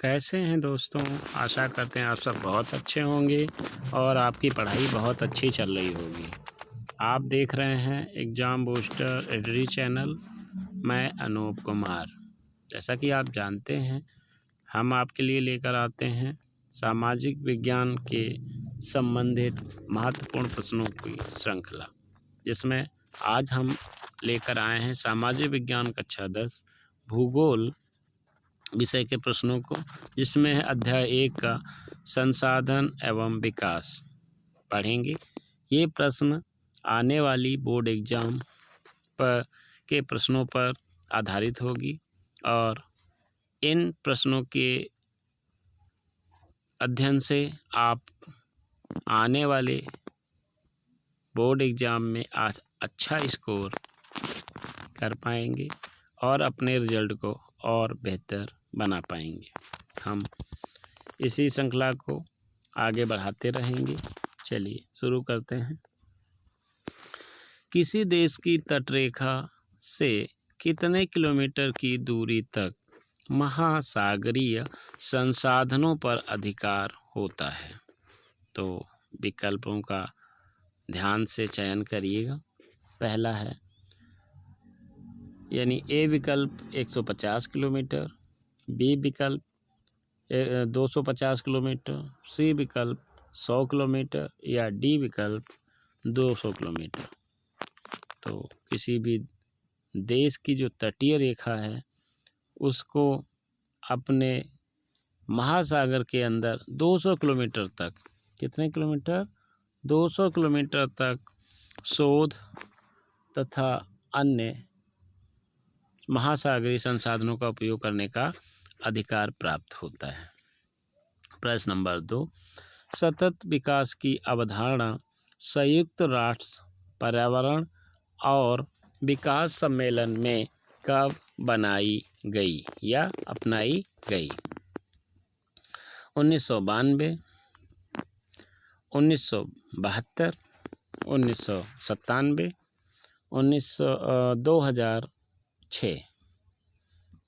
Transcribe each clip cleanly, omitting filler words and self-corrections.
कैसे हैं दोस्तों। आशा करते हैं आप सब बहुत अच्छे होंगे और आपकी पढ़ाई बहुत अच्छी चल रही होगी। आप देख रहे हैं एग्ज़ाम बूस्टर एडरी चैनल। मैं अनूप कुमार। जैसा कि आप जानते हैं, हम आपके लिए लेकर आते हैं सामाजिक विज्ञान के संबंधित महत्वपूर्ण प्रश्नों की श्रृंखला, जिसमें आज हम लेकर आए हैं सामाजिक विज्ञान कक्षा 10 भूगोल विषय के प्रश्नों को, जिसमें है अध्याय 1 का संसाधन एवं विकास। पढ़ेंगे। ये प्रश्न आने वाली बोर्ड एग्जाम पर के प्रश्नों पर आधारित होगी और इन प्रश्नों के अध्ययन से आप आने वाले बोर्ड एग्जाम में आज अच्छा स्कोर कर पाएंगे और अपने रिजल्ट को और बेहतर बना पाएंगे। हम इसी श्रृंखला को आगे बढ़ाते रहेंगे। चलिए शुरू करते हैं। किसी देश की तटरेखा से कितने किलोमीटर की दूरी तक महासागरीय संसाधनों पर अधिकार होता है? तो विकल्पों का ध्यान से चयन करिएगा। पहला है यानी ए विकल्प 150 किलोमीटर, बी विकल्प 250 किलोमीटर, सी विकल्प 100 किलोमीटर या डी विकल्प 200 किलोमीटर। तो किसी भी देश की जो तटीय रेखा है उसको अपने महासागर के अंदर 200 किलोमीटर तक, कितने किलोमीटर? 200 किलोमीटर तक शोध तथा अन्य महासागरीय संसाधनों का उपयोग करने का अधिकार प्राप्त होता है। प्रश्न नंबर 2, सतत विकास की अवधारणा संयुक्त राष्ट्र पर्यावरण और विकास सम्मेलन में कब बनाई गई या अपनाई गई? 1992, 1972, 1997, 2006।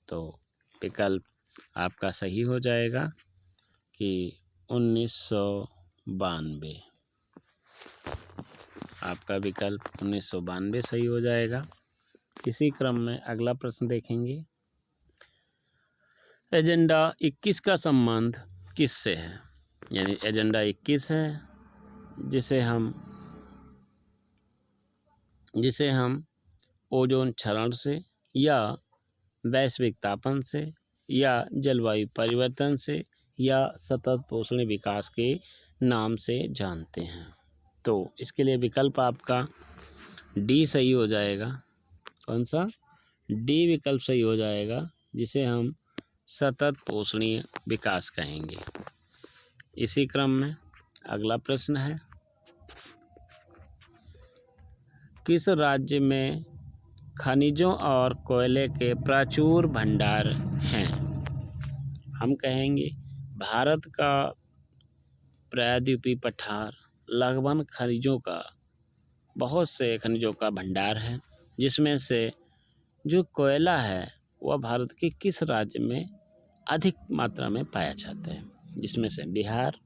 तो विकल्प आपका सही हो जाएगा कि 1992। आपका विकल्प 1992 सही हो जाएगा। इसी क्रम में अगला प्रश्न देखेंगे। एजेंडा 21 का संबंध किससे है? यानी एजेंडा 21 है जिसे हम ओजोन क्षरण से या वैश्विक तापन से या जलवायु परिवर्तन से या सतत पोषण विकास के नाम से जानते हैं। तो इसके लिए विकल्प आपका डी सही हो जाएगा। कौन सा? डी विकल्प सही हो जाएगा, जिसे हम सतत पोषणीय विकास कहेंगे। इसी क्रम में अगला प्रश्न है, किस राज्य में खनिजों और कोयले के प्रचुर भंडार हैं? हम कहेंगे भारत का प्रायद्वीपीय पठार लगभग बहुत से खनिजों का भंडार है, जिसमें से जो कोयला है वह भारत के किस राज्य में अधिक मात्रा में पाया जाता है? जिसमें से बिहार,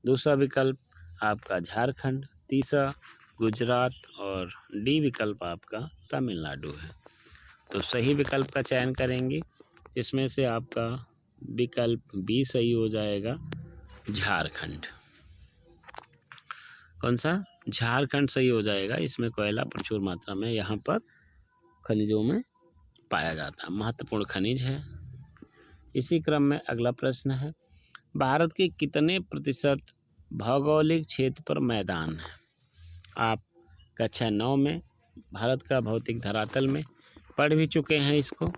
दूसरा विकल्प आपका झारखंड, तीसरा गुजरात और डी विकल्प आपका तमिलनाडु है। तो सही विकल्प का चयन करेंगे। इसमें से आपका विकल्प बी सही हो जाएगा, झारखंड। कौन सा? झारखंड सही हो जाएगा। इसमें कोयला प्रचुर मात्रा में यहाँ पर खनिजों में पाया जाता है, महत्वपूर्ण खनिज है। इसी क्रम में अगला प्रश्न है, भारत के कितने प्रतिशत भौगोलिक क्षेत्र पर मैदान है? आप कक्षा 9 में भारत का भौतिक धरातल में पढ़ भी चुके हैं इसको,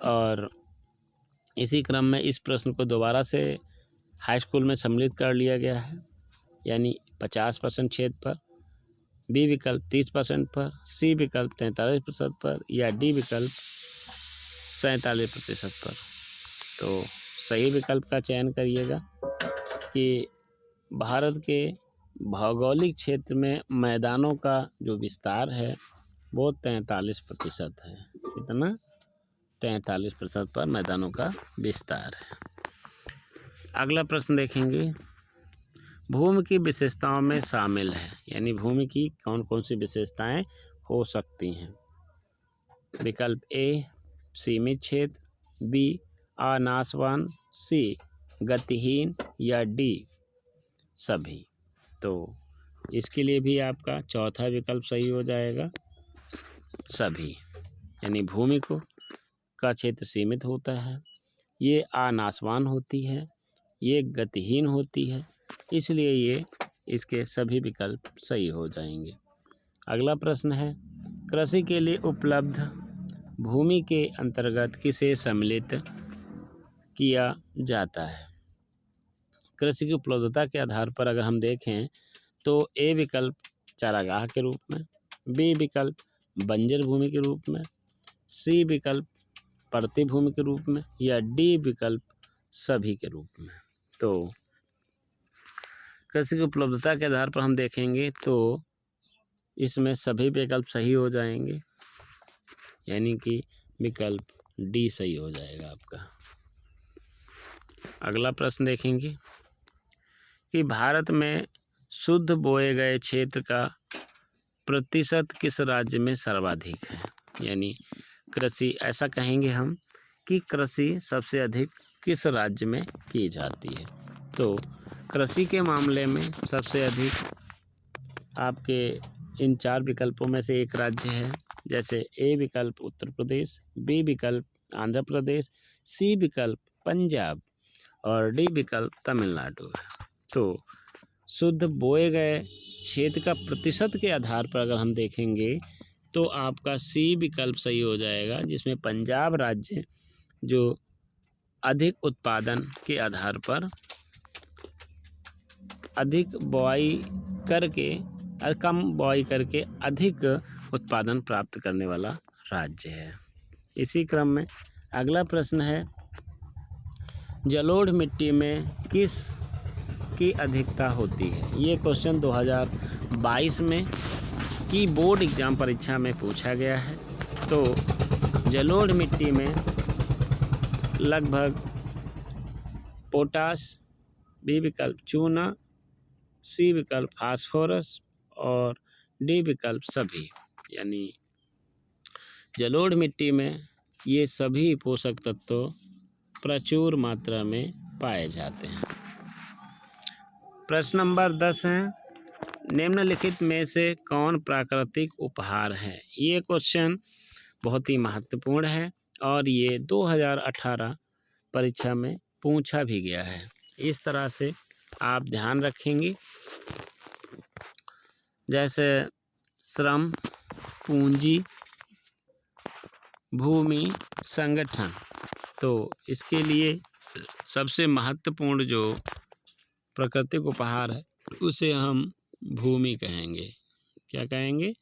और इसी क्रम में इस प्रश्न को दोबारा से हाई स्कूल में सम्मिलित कर लिया गया है। यानी 50% क्षेत्र पर, बी विकल्प 30% पर, सी विकल्प 43% पर या डी विकल्प 47% पर। तो सही विकल्प का चयन करिएगा कि भारत के भौगोलिक क्षेत्र में मैदानों का जो विस्तार है वो 43% है। कितना? 43% पर मैदानों का विस्तार है। अगला प्रश्न देखेंगे, भूमि की विशेषताओं में शामिल है, यानी भूमि की कौन कौन सी विशेषताएं हो सकती हैं। विकल्प ए सीमित क्षेत्र, बी अनासवान, सी गतिहीन या डी सभी। तो इसके लिए भी आपका चौथा विकल्प सही हो जाएगा, सभी। यानी भूमि का क्षेत्र सीमित होता है, ये अनासवान होती है, ये गतिहीन होती है, इसलिए ये इसके सभी विकल्प सही हो जाएंगे। अगला प्रश्न है, कृषि के लिए उपलब्ध भूमि के अंतर्गत किसे सम्मिलित किया जाता है। कृषि की उपलब्धता के आधार पर अगर हम देखें तो ए विकल्प चारागाह के रूप में, बी विकल्प बंजर भूमि के रूप में, सी विकल्प पड़ती भूमि के रूप में या डी विकल्प सभी के रूप में। तो कृषि की उपलब्धता के आधार पर हम देखेंगे तो इसमें सभी विकल्प सही हो जाएंगे, यानी कि विकल्प डी सही हो जाएगा आपका। अगला प्रश्न देखेंगे कि भारत में शुद्ध बोए गए क्षेत्र का प्रतिशत किस राज्य में सर्वाधिक है। यानी कृषि, ऐसा कहेंगे हम कि कृषि सबसे अधिक किस राज्य में की जाती है। तो कृषि के मामले में सबसे अधिक आपके इन चार विकल्पों में से एक राज्य है, जैसे ए विकल्प उत्तर प्रदेश, बी विकल्प आंध्र प्रदेश, सी विकल्प पंजाब और डी विकल्प तमिलनाडु है। तो शुद्ध बोए गए क्षेत्र का प्रतिशत के आधार पर अगर हम देखेंगे तो आपका सी विकल्प सही हो जाएगा, जिसमें पंजाब राज्य जो अधिक उत्पादन के आधार पर अधिक बुआई करके कम बुआई करके अधिक उत्पादन प्राप्त करने वाला राज्य है। इसी क्रम में अगला प्रश्न है, जलोढ़ मिट्टी में किस की अधिकता होती है। ये क्वेश्चन 2022 में की बोर्ड एग्जाम परीक्षा में पूछा गया है। तो जलोढ़ मिट्टी में लगभग पोटाश, बी विकल्प चूना, सी विकल्प फास्फोरस और डी विकल्प सभी। यानी जलोढ़ मिट्टी में ये सभी पोषक तत्व प्रचुर मात्रा में पाए जाते हैं। प्रश्न नंबर 10 है, निम्नलिखित में से कौन प्राकृतिक उपहार है। ये क्वेश्चन बहुत ही महत्वपूर्ण है और ये 2018 परीक्षा में पूछा भी गया है। इस तरह से आप ध्यान रखेंगे, जैसे श्रम, पूंजी, भूमि, संगठन। तो इसके लिए सबसे महत्वपूर्ण जो प्राकृतिक उपहार है उसे हम भूमि कहेंगे। क्या कहेंगे?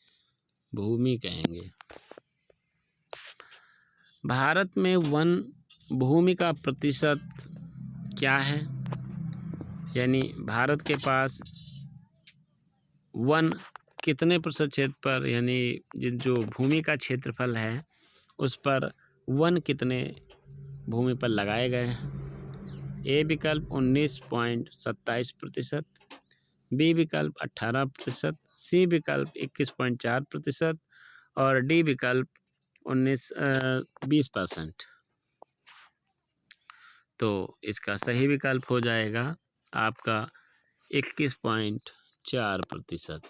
भूमि कहेंगे। भारत में वन भूमि का प्रतिशत क्या है? यानी भारत के पास वन कितने प्रतिशत क्षेत्र पर, यानी जो भूमि का क्षेत्रफल है उस पर वन कितने भूमि पर लगाए गए हैं। ए विकल्प 19.27%, बी विकल्प 18%, सी विकल्प 21.4% और डी विकल्प 20%। तो इसका सही विकल्प हो जाएगा आपका 21.4%।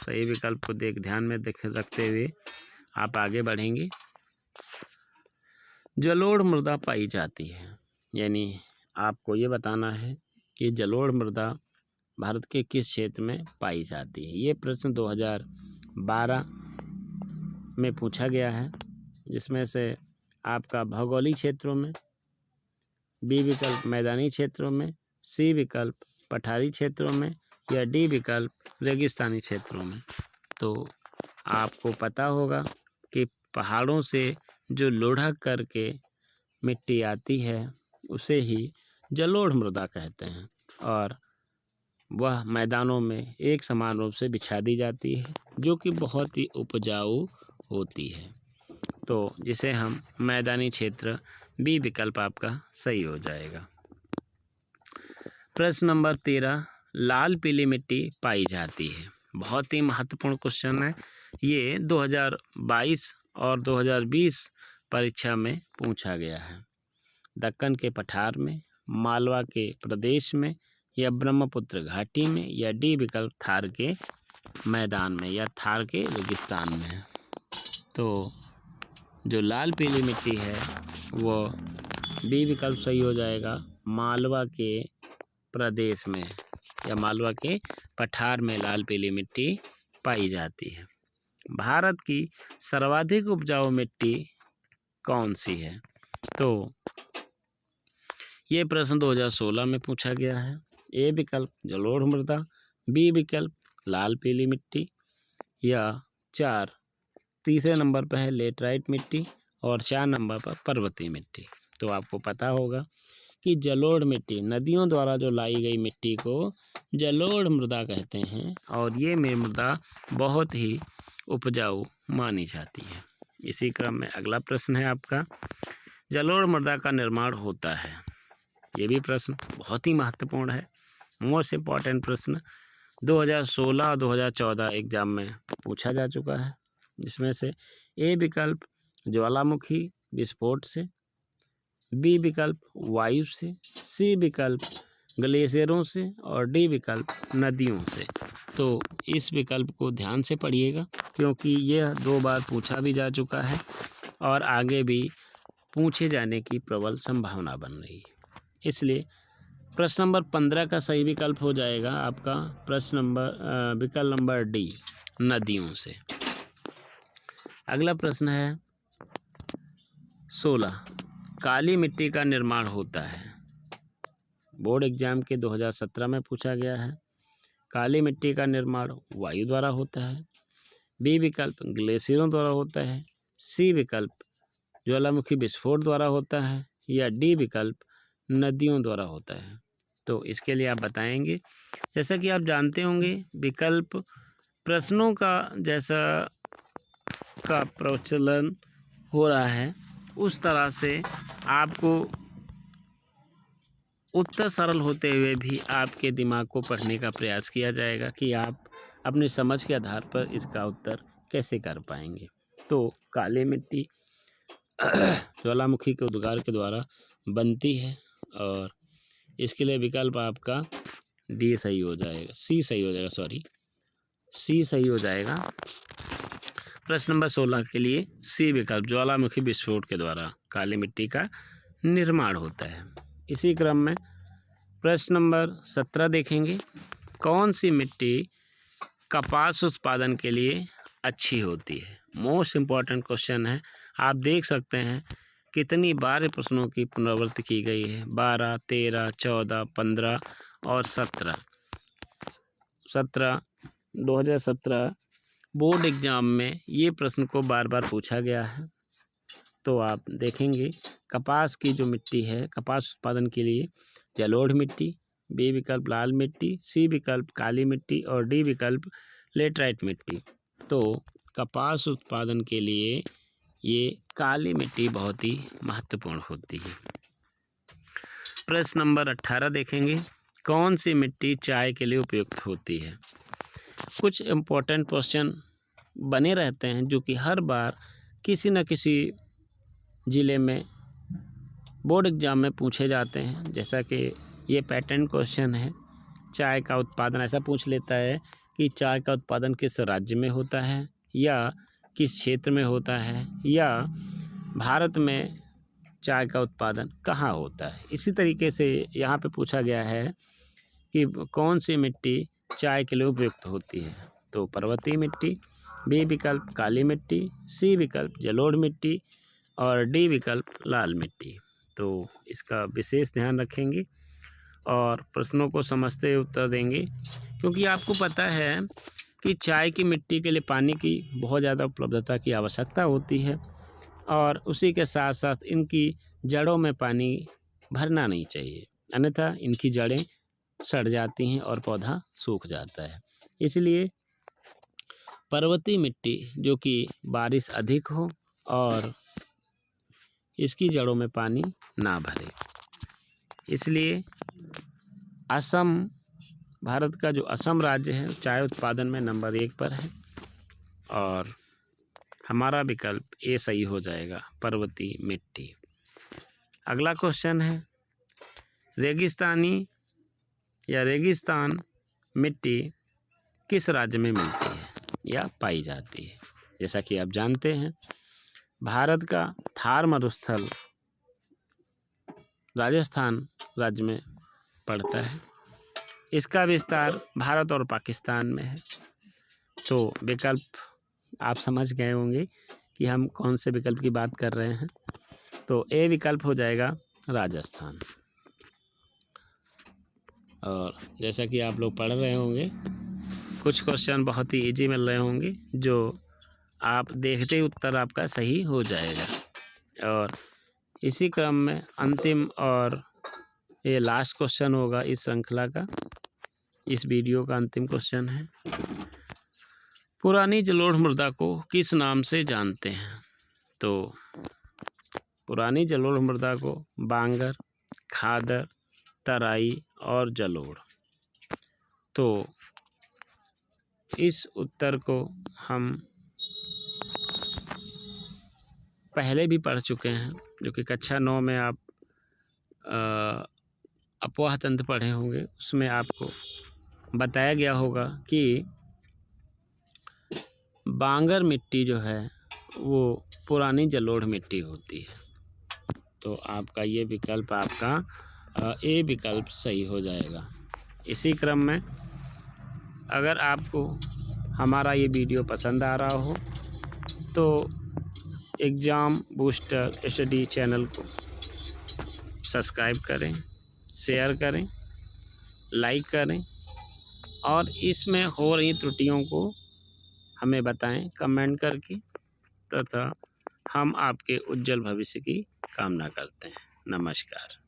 सही विकल्प को ध्यान में रखते हुए आप आगे बढ़ेंगे। जलोढ़ मृदा पाई जाती है, यानी आपको ये बताना है कि जलोढ़ मृदा भारत के किस क्षेत्र में पाई जाती है। ये प्रश्न 2012 में पूछा गया है, जिसमें से आपका भौगोलिक क्षेत्रों में, बी विकल्प मैदानी क्षेत्रों में, सी विकल्प पठारी क्षेत्रों में या डी विकल्प रेगिस्तानी क्षेत्रों में। तो आपको पता होगा कि पहाड़ों से जो लुढ़क करके मिट्टी आती है उसे ही जलोढ़ मृदा कहते हैं और वह मैदानों में एक समान रूप से बिछा दी जाती है, जो कि बहुत ही उपजाऊ होती है। तो जिसे हम मैदानी क्षेत्र बी विकल्प आपका सही हो जाएगा। प्रश्न नंबर 13, लाल पीली मिट्टी पाई जाती है। बहुत ही महत्वपूर्ण क्वेश्चन है ये, 2022 और 2020 परीक्षा में पूछा गया है। दक्कन के पठार में, मालवा के प्रदेश में, या ब्रह्मपुत्र घाटी में, या डी विकल्प थार के मैदान में या थार के रेगिस्तान में है। तो जो लाल पीली मिट्टी है वो बी विकल्प सही हो जाएगा, मालवा के प्रदेश में या मालवा के पठार में लाल पीली मिट्टी पाई जाती है। भारत की सर्वाधिक उपजाऊ मिट्टी कौन सी है? तो ये प्रश्न 2016 में पूछा गया है। ए विकल्प जलोढ़ मृदा, बी विकल्प लाल पीली मिट्टी, या तीसरे नंबर पर है लेटराइट मिट्टी, और 4 नंबर पर पर्वतीय मिट्टी। तो आपको पता होगा कि जलोढ़ मिट्टी, नदियों द्वारा जो लाई गई मिट्टी को जलोढ़ मृदा कहते हैं, और ये मृदा बहुत ही उपजाऊ मानी जाती है। इसी क्रम में अगला प्रश्न है आपका, जलोढ़ मृदा का निर्माण होता है। ये भी प्रश्न बहुत ही महत्वपूर्ण है, मोस्ट इम्पॉर्टेंट प्रश्न 2016 और 2014 एग्जाम में पूछा जा चुका है। जिसमें से ए विकल्प ज्वालामुखी विस्फोट से, बी विकल्प वायु से, सी विकल्प ग्लेशियरों से, और डी विकल्प नदियों से। तो इस विकल्प को ध्यान से पढ़िएगा क्योंकि यह 2 बार पूछा भी जा चुका है और आगे भी पूछे जाने की प्रबल संभावना बन रही है। इसलिए प्रश्न नंबर 15 का सही विकल्प हो जाएगा आपका विकल्प नंबर डी, नदियों से। अगला प्रश्न है 16, काली मिट्टी का निर्माण होता है। बोर्ड एग्जाम के 2017 में पूछा गया है। काली मिट्टी का निर्माण वायु द्वारा होता है, बी विकल्प ग्लेशियरों द्वारा होता है, सी विकल्प ज्वालामुखी विस्फोट द्वारा होता है, या डी विकल्प नदियों द्वारा होता है। तो इसके लिए आप बताएंगे। जैसा कि आप जानते होंगे विकल्प प्रश्नों का जैसा का प्रचलन हो रहा है उस तरह से आपको उत्तर सरल होते हुए भी आपके दिमाग को पढ़ने का प्रयास किया जाएगा कि आप अपनी समझ के आधार पर इसका उत्तर कैसे कर पाएंगे। तो काली मिट्टी ज्वालामुखी के उद्गार के द्वारा बनती है और इसके लिए विकल्प आपका डी सही हो जाएगा, सी सही हो जाएगा, सी सही हो जाएगा। प्रश्न नंबर 16 के लिए सी विकल्प ज्वालामुखी विस्फोट के द्वारा काली मिट्टी का निर्माण होता है। इसी क्रम में प्रश्न नंबर 17 देखेंगे, कौन सी मिट्टी कपास उत्पादन के लिए अच्छी होती है। मोस्ट इम्पॉर्टेंट क्वेश्चन है। आप देख सकते हैं कितनी बार प्रश्नों की पुनरावृत्ति की गई है, 12, 13, 14, 15 और 17 2017 बोर्ड एग्जाम में ये प्रश्न को बार बार पूछा गया है। तो आप देखेंगे कपास की जो मिट्टी है कपास उत्पादन के लिए जलोढ़ मिट्टी, बी विकल्प लाल मिट्टी, सी विकल्प काली मिट्टी और डी विकल्प लेटराइट मिट्टी। तो कपास उत्पादन के लिए ये काली मिट्टी बहुत ही महत्वपूर्ण होती है। प्रश्न नंबर 18 देखेंगे, कौन सी मिट्टी चाय के लिए उपयुक्त होती है। कुछ इम्पोर्टेंट क्वेश्चन बने रहते हैं जो कि हर बार किसी न किसी ज़िले में बोर्ड एग्जाम में पूछे जाते हैं। जैसा कि ये पैटर्न क्वेश्चन है, चाय का उत्पादन ऐसा पूछ लेता है कि चाय का उत्पादन किस राज्य में होता है या किस क्षेत्र में होता है या भारत में चाय का उत्पादन कहाँ होता है। इसी तरीके से यहाँ पे पूछा गया है कि कौन सी मिट्टी चाय के लिए उपयुक्त होती है। तो पर्वतीय मिट्टी, बी विकल्प काली मिट्टी, सी विकल्प जलोढ़ मिट्टी और डी विकल्प लाल मिट्टी। तो इसका विशेष ध्यान रखेंगे और प्रश्नों को समझते हुए उत्तर देंगे, क्योंकि आपको पता है कि चाय की मिट्टी के लिए पानी की बहुत ज़्यादा उपलब्धता की आवश्यकता होती है और उसी के साथ साथ इनकी जड़ों में पानी भरना नहीं चाहिए, अन्यथा इनकी जड़ें सड़ जाती हैं और पौधा सूख जाता है। इसलिए पर्वतीय मिट्टी जो कि बारिश अधिक हो और इसकी जड़ों में पानी ना भरे। इसलिए असम, भारत का जो असम राज्य है चाय उत्पादन में नंबर 1 पर है और हमारा विकल्प ए सही हो जाएगा, पर्वतीय मिट्टी। अगला क्वेश्चन है, रेगिस्तानी या रेगिस्तान मिट्टी किस राज्य में मिलती है या पाई जाती है? जैसा कि आप जानते हैं, भारत का थार मरुस्थल राजस्थान राज्य में पड़ता है। इसका विस्तार भारत और पाकिस्तान में है। तो विकल्प आप समझ गए होंगे कि हम कौन से विकल्प की बात कर रहे हैं। तो ए विकल्प हो जाएगा राजस्थान। और जैसा कि आप लोग पढ़ रहे होंगे, कुछ क्वेश्चन बहुत ही इजी मिल रहे होंगे, जो आप देखते ही उत्तर आपका सही हो जाएगा। और इसी क्रम में अंतिम और ये लास्ट क्वेश्चन होगा इस श्रृंखला का, इस वीडियो का अंतिम क्वेश्चन है, पुरानी जलोढ़ मृदा को किस नाम से जानते हैं? तो पुरानी जलोढ़ मृदा को बांगर, खादर, तराई और जलोढ़। तो इस उत्तर को हम पहले भी पढ़ चुके हैं, जो कि कक्षा 9 में आप अपवाह तंत्र पढ़े होंगे। उसमें आपको बताया गया होगा कि बांगर मिट्टी जो है वो पुरानी जलोढ़ मिट्टी होती है। तो आपका ये विकल्प, आपका ए विकल्प सही हो जाएगा। इसी क्रम में अगर आपको हमारा ये वीडियो पसंद आ रहा हो तो एग्ज़ाम बूस्टर स्टडी चैनल को सब्सक्राइब करें, शेयर करें, लाइक करें और इसमें हो रही त्रुटियों को हमें बताएं कमेंट करके, तथा हम आपके उज्जवल भविष्य की कामना करते हैं। नमस्कार।